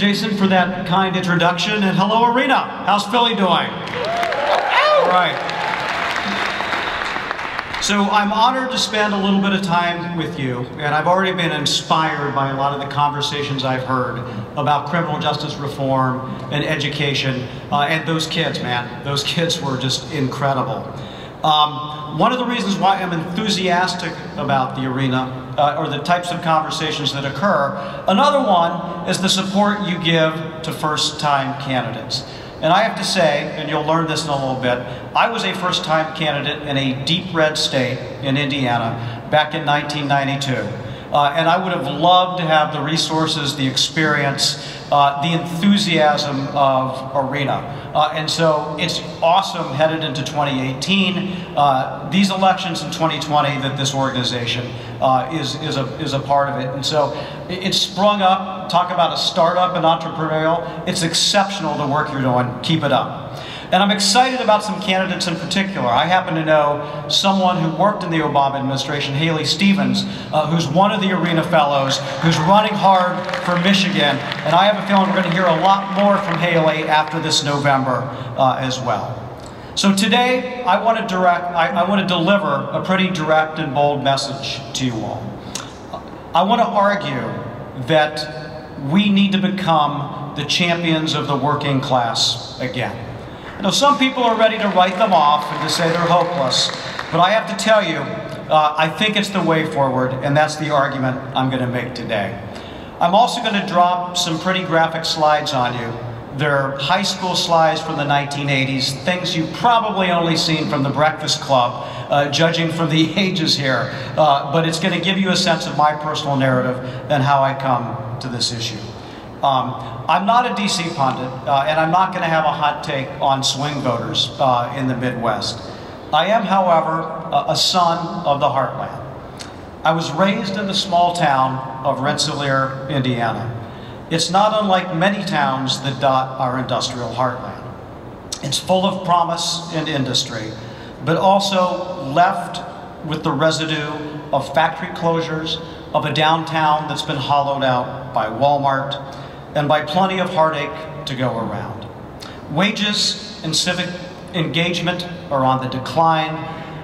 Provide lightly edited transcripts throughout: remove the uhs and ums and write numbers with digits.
Jason, for that kind introduction, and hello, Arena. How's Philly doing? All right. So I'm honored to spend a little bit of time with you, and I've already been inspired by a lot of the conversations I've heard about criminal justice reform and education, and those kids, man. Those kids were just incredible. One of the reasons why I'm enthusiastic about the Arena, or the types of conversations that occur, another one is the support you give to first-time candidates. And I have to say, and you'll learn this in a little bit, I was a first-time candidate in a deep red state in Indiana back in 1992. And I would have loved to have the resources, the experience, the enthusiasm of Arena. And so it's awesome headed into 2018. These elections in 2020 that this organization is a part of it. And so it's sprung up. Talk about a startup and entrepreneurial. It's exceptional the work you're doing. Keep it up. And I'm excited about some candidates in particular. I happen to know someone who worked in the Obama administration, Haley Stevens, who's one of the Arena Fellows, who's running hard for Michigan. And I have a feeling we're going to hear a lot more from Haley after this November as well. So today, I want to deliver a pretty direct and bold message to you all. I want to argue that we need to become the champions of the working class again. I know some people are ready to write them off and to say they're hopeless, but I have to tell you, I think it's the way forward, and that's the argument I'm going to make today. I'm also going to drop some pretty graphic slides on you. They're high school slides from the 1980s, things you've probably only seen from the Breakfast Club, judging from the ages here, but it's going to give you a sense of my personal narrative and how I come to this issue. I'm not a DC pundit, and I'm not going to have a hot take on swing voters in the Midwest. I am, however, a son of the heartland. I was raised in the small town of Rensselaer, Indiana. It's not unlike many towns that dot our industrial heartland. It's full of promise and industry, but also left with the residue of factory closures, of a downtown that's been hollowed out by Walmart, and by plenty of heartache to go around. Wages and civic engagement are on the decline,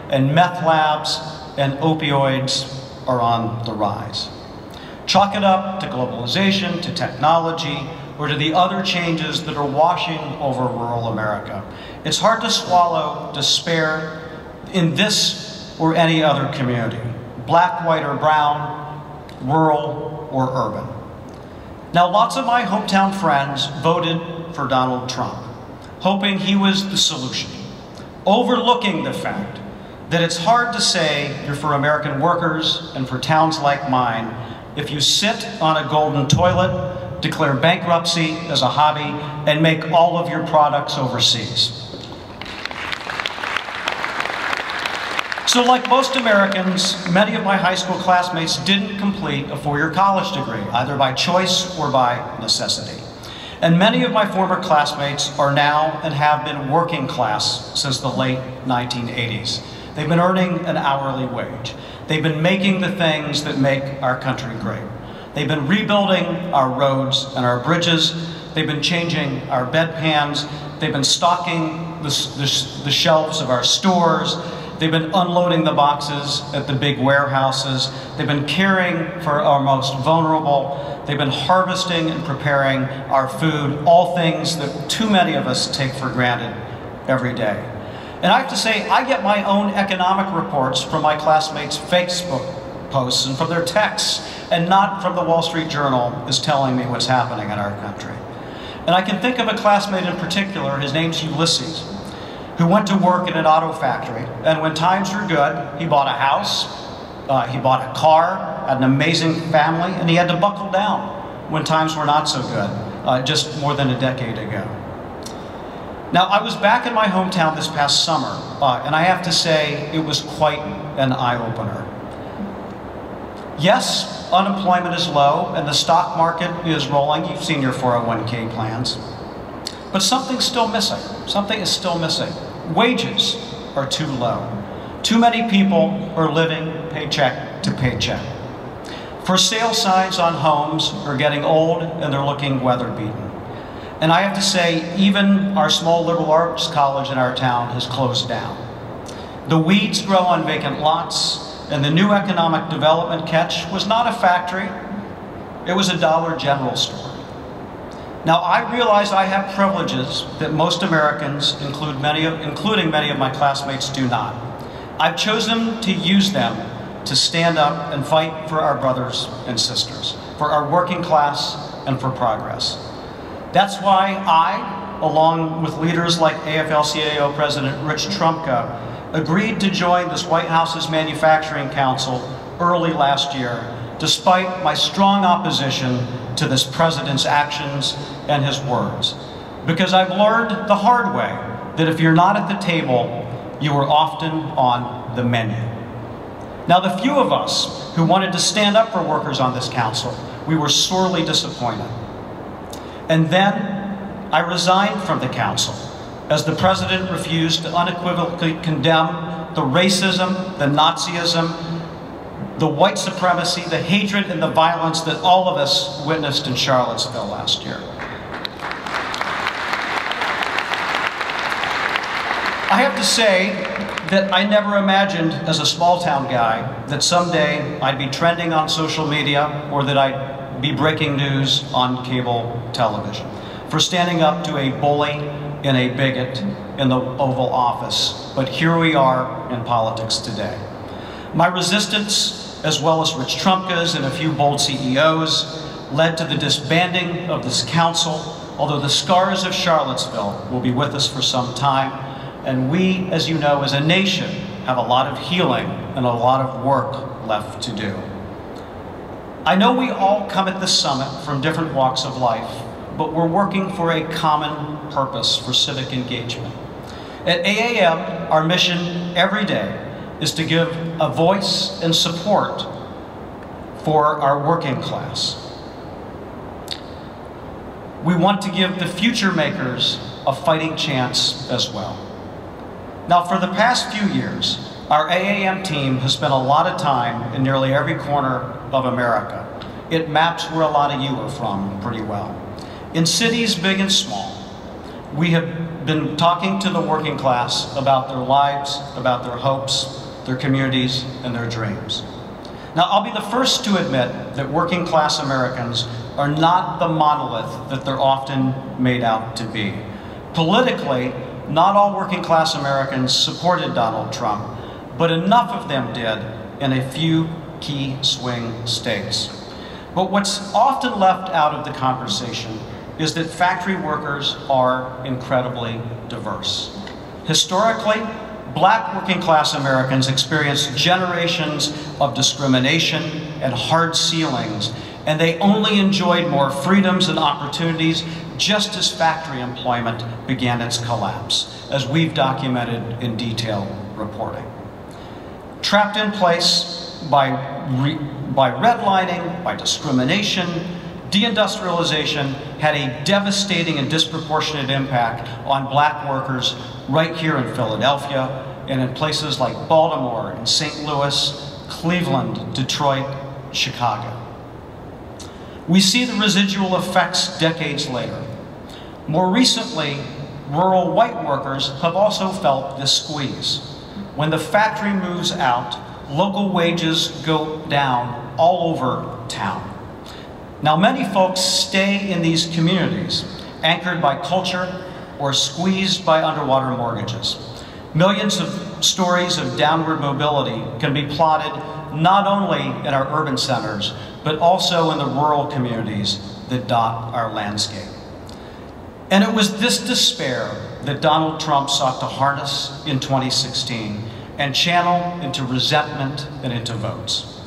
and meth labs and opioids are on the rise. Chalk it up to globalization, to technology, or to the other changes that are washing over rural America. It's hard to swallow despair in this or any other community, black, white, or brown, rural, or urban. Now, lots of my hometown friends voted for Donald Trump, hoping he was the solution, overlooking the fact that it's hard to say you're for American workers and for towns like mine if you sit on a golden toilet, declare bankruptcy as a hobby, and make all of your products overseas. So like most Americans, many of my high school classmates didn't complete a four-year college degree, either by choice or by necessity. And many of my former classmates are now and have been working class since the late 1980s. They've been earning an hourly wage. They've been making the things that make our country great. They've been rebuilding our roads and our bridges. They've been changing our bedpans. They've been stocking the shelves of our stores. They've been unloading the boxes at the big warehouses. They've been caring for our most vulnerable. They've been harvesting and preparing our food, all things that too many of us take for granted every day. And I have to say, I get my own economic reports from my classmates' Facebook posts and from their texts, and not from the Wall Street Journal is telling me what's happening in our country. And I can think of a classmate in particular, his name's Ulysses, who went to work in an auto factory, and when times were good, he bought a house, he bought a car, had an amazing family, and he had to buckle down when times were not so good, just more than a decade ago. Now, I was back in my hometown this past summer, and I have to say it was quite an eye-opener. Yes, unemployment is low, and the stock market is rolling. You've seen your 401k plans. But something's still missing. Something is still missing. Wages are too low. Too many people are living paycheck to paycheck. For sale signs on homes are getting old and they're looking weather-beaten. And I have to say, even our small liberal arts college in our town has closed down. The weeds grow on vacant lots, and the new economic development catch was not a factory, it was a Dollar General store. Now, I realize I have privileges that most Americans, including many of my classmates, do not. I've chosen to use them to stand up and fight for our brothers and sisters, for our working class, and for progress. That's why I, along with leaders like AFL-CIO President Rich Trumka, agreed to join this White House's Manufacturing Council early last year, despite my strong opposition to this president's actions and his words. Because I've learned the hard way that if you're not at the table, you are often on the menu. Now, the few of us who wanted to stand up for workers on this council, we were sorely disappointed. And then I resigned from the council as the president refused to unequivocally condemn the racism, the Nazism, the white supremacy, the hatred, and the violence that all of us witnessed in Charlottesville last year. I have to say that I never imagined, as a small town guy, that someday I'd be trending on social media or that I'd be breaking news on cable television for standing up to a bully and a bigot in the Oval Office. But here we are in politics today. My resistance, as well as Rich Trumka's and a few bold CEOs, led to the disbanding of this council, although the scars of Charlottesville will be with us for some time. And we, as you know, as a nation, have a lot of healing and a lot of work left to do. I know we all come at this summit from different walks of life, but we're working for a common purpose for civic engagement. At AAM, our mission every day is to give a voice and support for our working class. We want to give the future makers a fighting chance as well. Now, for the past few years, our AAM team has spent a lot of time in nearly every corner of America. It maps where a lot of you are from pretty well. In cities big and small, we have been talking to the working class about their lives, about their hopes, their communities, and their dreams. Now, I'll be the first to admit that working class Americans are not the monolith that they're often made out to be. Politically, not all working class Americans supported Donald Trump, but enough of them did in a few key swing states. But what's often left out of the conversation is that factory workers are incredibly diverse. Historically, Black working class Americans experienced generations of discrimination and hard ceilings, and they only enjoyed more freedoms and opportunities just as factory employment began its collapse, as we've documented in detailed reporting. Trapped in place by redlining, by discrimination, deindustrialization had a devastating and disproportionate impact on Black workers right here in Philadelphia and in places like Baltimore and St. Louis, Cleveland, Detroit, Chicago. We see the residual effects decades later. More recently, rural white workers have also felt this squeeze. When the factory moves out, local wages go down all over town. Now, many folks stay in these communities, anchored by culture or squeezed by underwater mortgages. Millions of stories of downward mobility can be plotted not only in our urban centers, but also in the rural communities that dot our landscape. And it was this despair that Donald Trump sought to harness in 2016 and channel into resentment and into votes.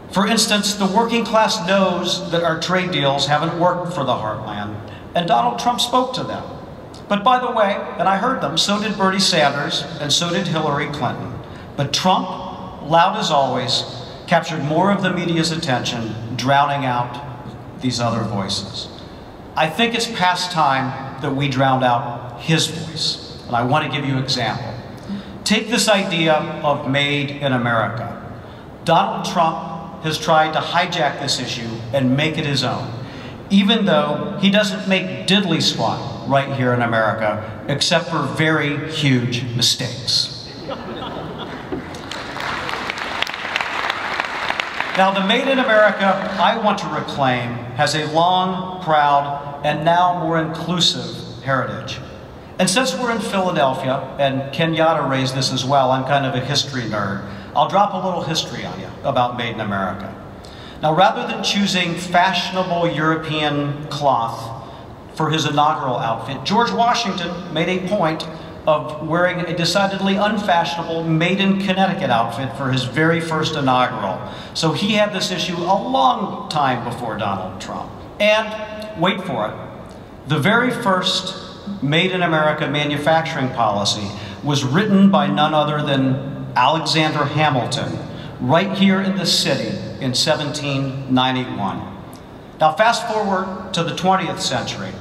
For instance, the working class knows that our trade deals haven't worked for the heartland, and Donald Trump spoke to them. But by the way, and I heard them, so did Bernie Sanders, and so did Hillary Clinton. But Trump, loud as always, captured more of the media's attention, drowning out these other voices. I think it's past time that we drowned out his voice, and I want to give you an example. Take this idea of made in America. Donald Trump has tried to hijack this issue and make it his own, even though he doesn't make diddly squat right here in America, except for very huge mistakes. Now, the Made in America I want to reclaim has a long, proud, and now more inclusive heritage. And since we're in Philadelphia, and Kenyatta raised this as well, I'm kind of a history nerd, I'll drop a little history on you about Made in America. Now, rather than choosing fashionable European cloth for his inaugural outfit, George Washington made a point of wearing a decidedly unfashionable Made in Connecticut outfit for his very first inaugural. So he had this issue a long time before Donald Trump. And, wait for it, the very first Made in America manufacturing policy was written by none other than Alexander Hamilton, right here in the city in 1791. Now fast forward to the 20th century,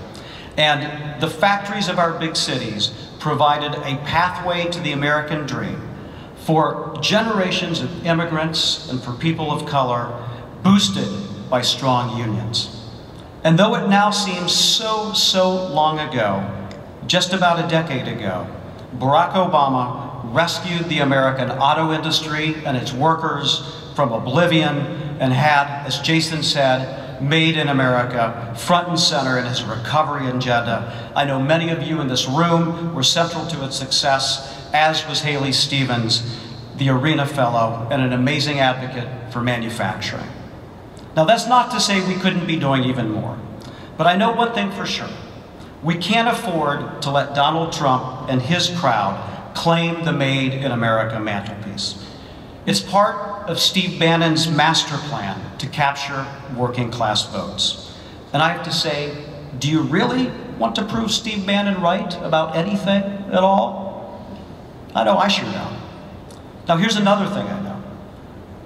and the factories of our big cities provided a pathway to the American dream for generations of immigrants and for people of color, boosted by strong unions. And though it now seems so long ago, just about a decade ago, Barack Obama rescued the American auto industry and its workers from oblivion and had, as Jason said, Made in America front and center in his recovery agenda. I know many of you in this room were central to its success, as was Haley Stevens, the Arena Fellow and an amazing advocate for manufacturing. Now that's not to say we couldn't be doing even more, but I know one thing for sure. We can't afford to let Donald Trump and his crowd claim the Made in America mantelpiece. It's part of Steve Bannon's master plan to capture working class votes. And I have to say, do you really want to prove Steve Bannon right about anything at all? I know I sure don't. Now here's another thing I know.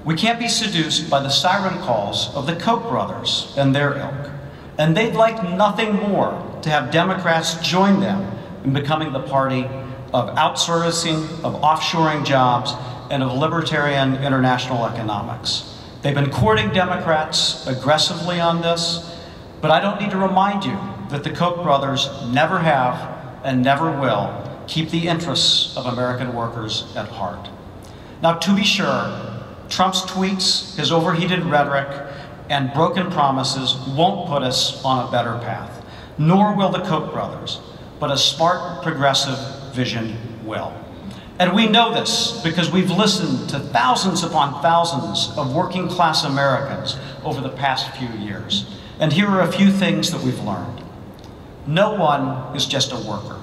We can't be seduced by the siren calls of the Koch brothers and their ilk. And they'd like nothing more to have Democrats join them in becoming the party of outsourcing, of offshoring jobs, and of libertarian international economics. They've been courting Democrats aggressively on this, but I don't need to remind you that the Koch brothers never have and never will keep the interests of American workers at heart. Now, to be sure, Trump's tweets, his overheated rhetoric, and broken promises won't put us on a better path, nor will the Koch brothers, but a smart, progressive vision will. And we know this because we've listened to thousands upon thousands of working class Americans over the past few years. And here are a few things that we've learned. No one is just a worker.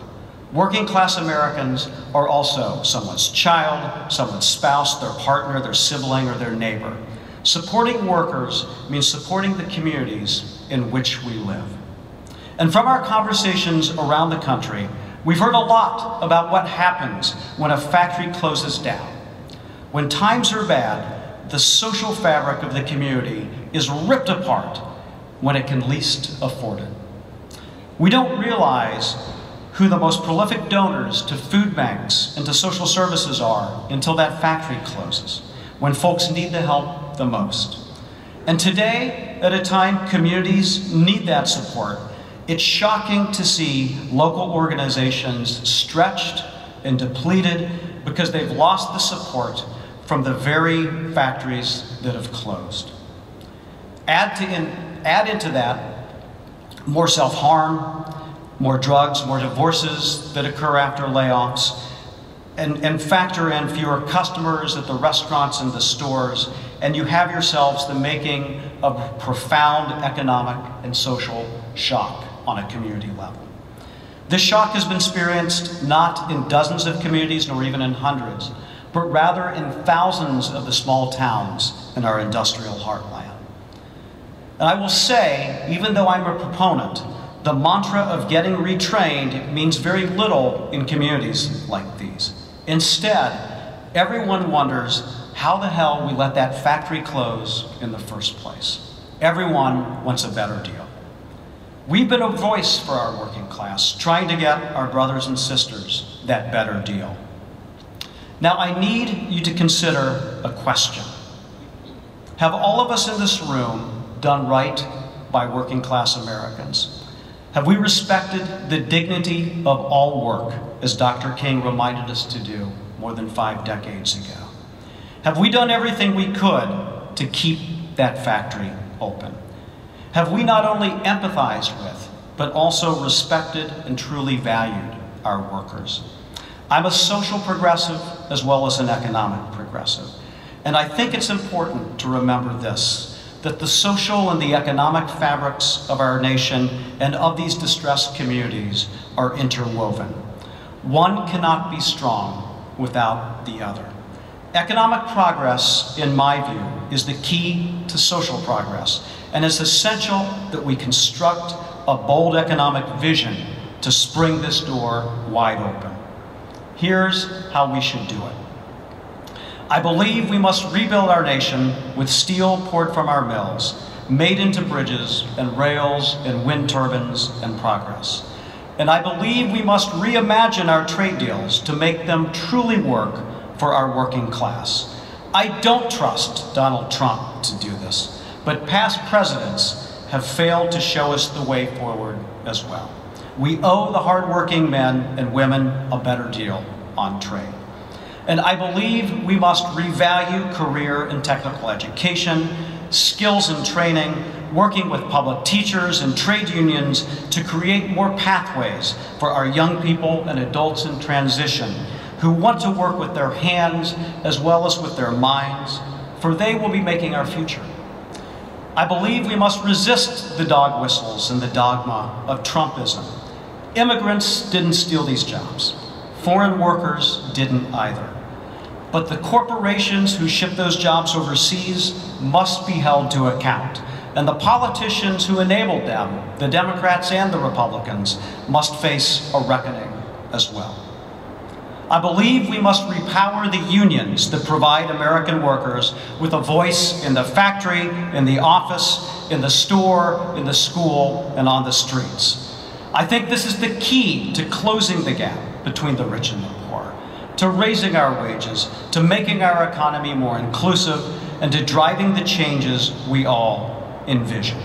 Working class Americans are also someone's child, someone's spouse, their partner, their sibling, or their neighbor. Supporting workers means supporting the communities in which we live. And from our conversations around the country, we've heard a lot about what happens when a factory closes down. When times are bad, the social fabric of the community is ripped apart when it can least afford it. We don't realize who the most prolific donors to food banks and to social services are until that factory closes, when folks need the help the most. And today, at a time communities need that support, it's shocking to see local organizations stretched and depleted because they've lost the support from the very factories that have closed. Add into that more self-harm, more drugs, more divorces that occur after layoffs, and factor in fewer customers at the restaurants and the stores, and you have yourselves the making of profound economic and social shock on a community level. This shock has been experienced not in dozens of communities nor even in hundreds, but rather in thousands of the small towns in our industrial heartland. And I will say, even though I'm a proponent, the mantra of getting retrained means very little in communities like these. Instead, everyone wonders how the hell we let that factory close in the first place. Everyone wants a better deal. We've been a voice for our working class, trying to get our brothers and sisters that better deal. Now, I need you to consider a question. Have all of us in this room done right by working class Americans? Have we respected the dignity of all work, as Dr. King reminded us to do more than 5 decades ago? Have we done everything we could to keep that factory open? Have we not only empathized with, but also respected and truly valued our workers? I'm a social progressive as well as an economic progressive. And I think it's important to remember this, that the social and the economic fabrics of our nation and of these distressed communities are interwoven. One cannot be strong without the other. Economic progress, in my view, is the key to social progress, and it's essential that we construct a bold economic vision to spring this door wide open. Here's how we should do it. I believe we must rebuild our nation with steel poured from our mills, made into bridges and rails and wind turbines and progress. And I believe we must reimagine our trade deals to make them truly work for our working class. I don't trust Donald Trump to do this, but past presidents have failed to show us the way forward as well. We owe the hardworking men and women a better deal on trade. And I believe we must revalue career and technical education, skills and training, working with public teachers and trade unions to create more pathways for our young people and adults in transition who want to work with their hands as well as with their minds, for they will be making our future. I believe we must resist the dog whistles and the dogma of Trumpism. Immigrants didn't steal these jobs. Foreign workers didn't either. But the corporations who ship those jobs overseas must be held to account. And the politicians who enabled them, the Democrats and the Republicans, must face a reckoning as well. I believe we must repower the unions that provide American workers with a voice in the factory, in the office, in the store, in the school, and on the streets. I think this is the key to closing the gap between the rich and the poor, to raising our wages, to making our economy more inclusive, and to driving the changes we all envision.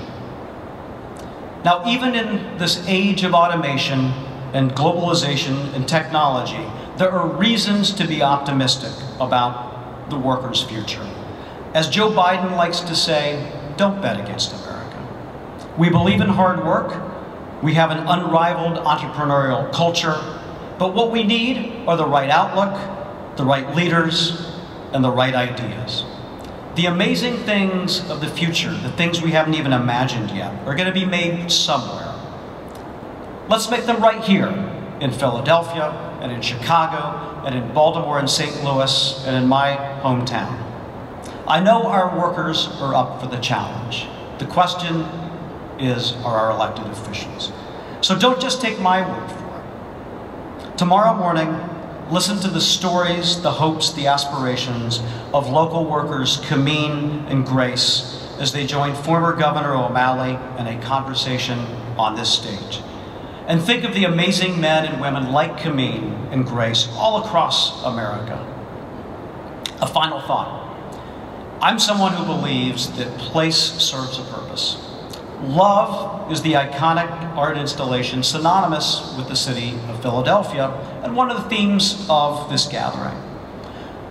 Now, even in this age of automation and globalization and technology, there are reasons to be optimistic about the workers' future. As Joe Biden likes to say, don't bet against America. We believe in hard work. We have an unrivaled entrepreneurial culture. But what we need are the right outlook, the right leaders, and the right ideas. The amazing things of the future, the things we haven't even imagined yet, are going to be made somewhere. Let's make them right here in Philadelphia, and in Chicago, and in Baltimore and St. Louis, and in my hometown. I know our workers are up for the challenge. The question is, are our elected officials? So don't just take my word for it. Tomorrow morning, listen to the stories, the hopes, the aspirations of local workers Kameen and Grace as they join former Governor O'Malley in a conversation on this stage. And think of the amazing men and women like Kameen and Grace all across America. A final thought. I'm someone who believes that place serves a purpose. Love is the iconic art installation synonymous with the city of Philadelphia and one of the themes of this gathering.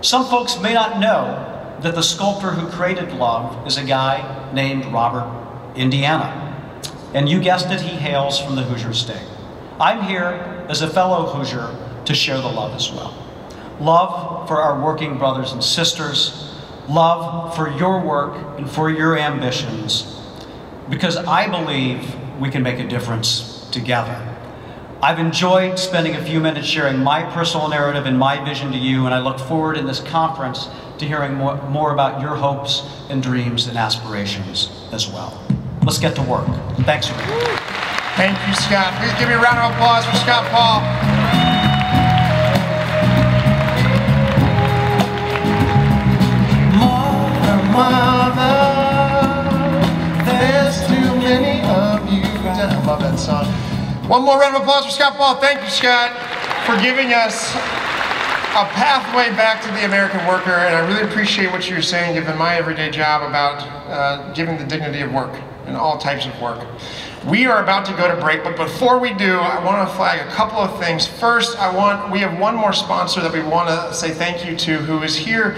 Some folks may not know that the sculptor who created Love is a guy named Robert Indiana. And you guessed it, he hails from the Hoosier State. I'm here as a fellow Hoosier to share the love as well. Love for our working brothers and sisters, love for your work and for your ambitions, because I believe we can make a difference together. I've enjoyed spending a few minutes sharing my personal narrative and my vision to you, and I look forward in this conference to hearing more about your hopes and dreams and aspirations as well. Let's get to work. Thanks for being here. Thank you, Scott. Please give me a round of applause for Scott Paul. Mother, there's too many of you. I love that song. One more round of applause for Scott Paul. Thank you, Scott, for giving us a pathway back to the American worker, and I really appreciate what you're saying, given my everyday job, about giving the dignity of work and all types of work. We are about to go to break, but before we do, I want to flag a couple of things. First, we have one more sponsor that we want to say thank you to, who is here